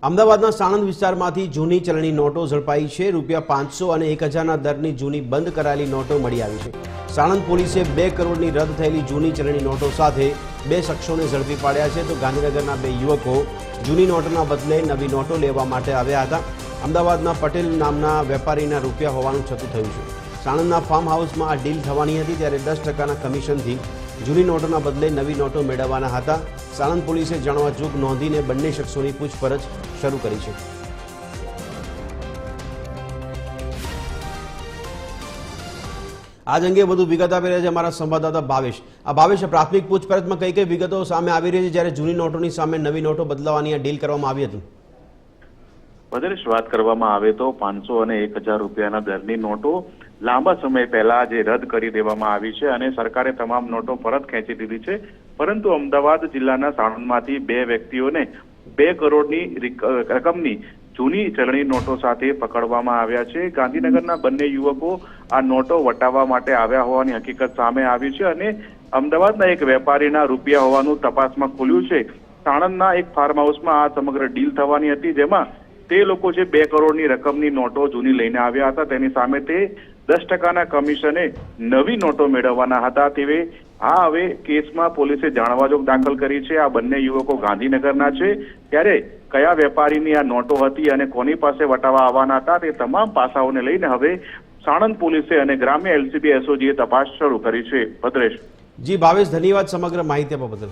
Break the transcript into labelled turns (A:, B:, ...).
A: અમદાવાદના સાણંદ વિસ્તારમાંથી જૂની ચલણી નોટો ઝડપાઈ છે। ₹500 અને 1000ના દરની જૂની બંધ કરાયેલી નોટો મળી આવી છે। સાણંદ પોલીસે 2 કરોડની રદ થયેલી જૂની ચલણી નોટો સાથે 2 શખ્સોને ઝડપી પાડ્યા છે, તો ગાંધીનગરના 2 યુવકો જૂની નોટોના બદલે નવી નોટો લેવા માટે આવ્યા હતા। અમદાવાદના પટેલ નામના વેપારીના રૂપિયા હોવાનું છતું થયું છે। સાણંદના ફાર્મ હાઉસમાં આ ડીલ થવાની હતી, ત્યારે 10%ના કમિશનથી જૂની નોટોના બદલે નવી નોટો મેળવવાના હતા। સાણંદ પોલીસે જાણવા જોગ નોંધીને બંને શખ્સોની પૂછપરછ શરૂ કરી છે। આજ અંગે વધુ વિગત આપી રહ્યા છે અમારા સંવાદદાતા ભાવેશ। ભાવેશ, પ્રાથમિક પૂછપરછમાં કઈ કઈ વિગતો સામે આવી રહી છે, જ્યારે જૂની નોટોની સામે નવી નોટો બદલાવાની આ ડીલ કરવામાં આવી હતી?
B: ભદ્રેશ, વાત કરવામાં આવે તો 500 અને 1000 રૂપિયાના દરની નોટો લાંબા સમય પહેલા જે રદ કરી દેવામાં આવી છે અને સરકારે તમામ નોટો પરત ખેંચી દીધી છે, પરંતુ અમદાવાદ જિલ્લાના સાણંદમાંથી 2 વ્યક્તિઓને 2 કરોડની રકમની જૂની ચલણી નોટો સાથે પકડવામાં આવ્યા છે। ગાંધીનગરના બંને યુવકો આ નોટો વટાવવા માટે આવ્યા હોવાની હકીકત સામે આવી છે અને અમદાવાદના એક વેપારીના રૂપિયા હોવાનું તપાસમાં ખુલ્યું છે। સાણંદના એક ફાર્મ હાઉસમાં આ સમગ્ર ડીલ થવાની હતી, જેમાં તે લોકો જે 2 કરોડની રકમની નોટો જૂની લઈને આવ્યા હતા, તેની સામે તે 10%ના કમિશને નવી નોટો મેળવવાના હતા। તેવે હવે કેસમાં પોલીસે જાણવાજોગ દાખલ કરી છે। આ બંને યુવકો ગાંધીનગરના છે, ત્યારે કયા વેપારીની આ નોટો હતી અને કોની પાસે વટાવા આવવાના હતા, તે તમામ પાસાઓને લઈને હવે સાણંદ પોલીસે અને ગ્રામ્ય એલસીબી એસઓજીએ તપાસ શરૂ કરી છે। ભદ્રેશ।
A: જી ભાવેશ, ધન્યવાદ સમગ્ર માહિતી આપવા બદલ।